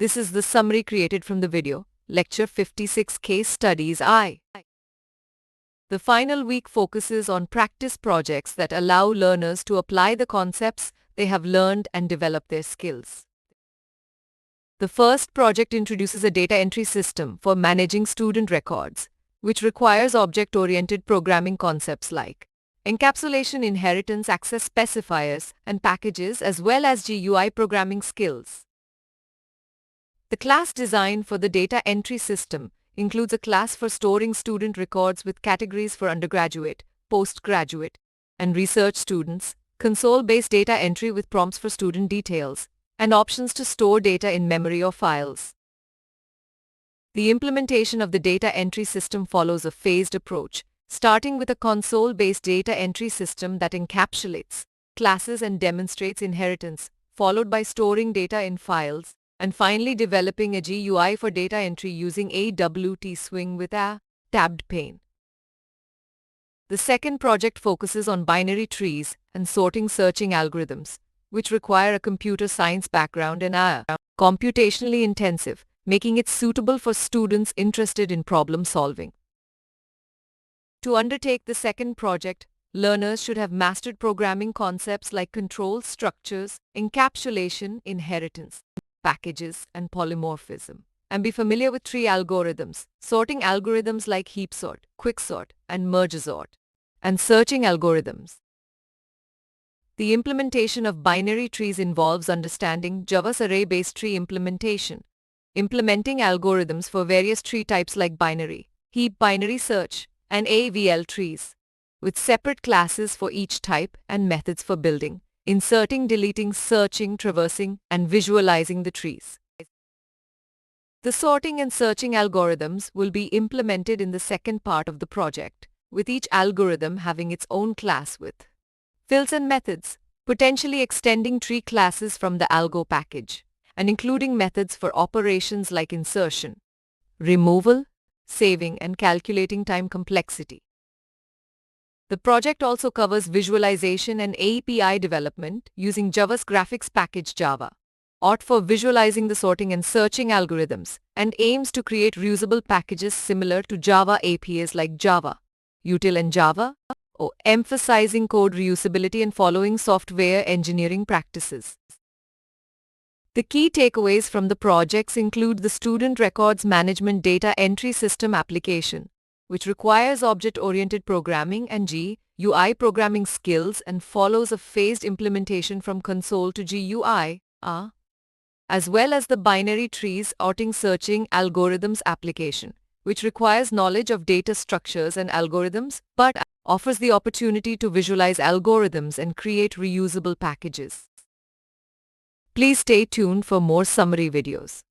This is the summary created from the video, Lecture 56 Case Studies I. The final week focuses on practice projects that allow learners to apply the concepts they have learned and develop their skills. The first project introduces a data entry system for managing student records, which requires object-oriented programming concepts like encapsulation, inheritance, access specifiers, and packages, as well as GUI programming skills. The class design for the data entry system includes a class for storing student records with categories for undergraduate, postgraduate, and research students, console-based data entry with prompts for student details, and options to store data in memory or files. The implementation of the data entry system follows a phased approach, starting with a console-based data entry system that encapsulates classes and demonstrates inheritance, followed by storing data in files, and finally developing a GUI for data entry using AWT Swing with a tabbed pane. The second project focuses on binary trees and sorting searching algorithms, which require a computer science background and are computationally intensive, making it suitable for students interested in problem solving. To undertake the second project, learners should have mastered programming concepts like control structures, encapsulation, inheritance, packages, and polymorphism, and be familiar with tree algorithms, sorting algorithms like heap sort, quicksort, and merge sort, and searching algorithms. The implementation of binary trees involves understanding Java's array-based tree implementation, implementing algorithms for various tree types like binary, heap, binary search, and AVL trees, with separate classes for each type and methods for building, inserting, deleting, searching, traversing, and visualizing the trees. The sorting and searching algorithms will be implemented in the second part of the project, with each algorithm having its own class with fields and methods, potentially extending tree classes from the algo package, and including methods for operations like insertion, removal, saving, and calculating time complexity. The project also covers visualization and API development using Java's graphics package Java, Auth for visualizing the sorting and searching algorithms, and aims to create reusable packages similar to Java APIs like Java, Util and Java, or emphasizing code reusability and following software engineering practices. The key takeaways from the projects include the Student Records Management Data Entry System application, which requires object-oriented programming and GUI programming skills and follows a phased implementation from console to GUI, as well as the binary trees sorting searching algorithms application, which requires knowledge of data structures and algorithms, but offers the opportunity to visualize algorithms and create reusable packages. Please stay tuned for more summary videos.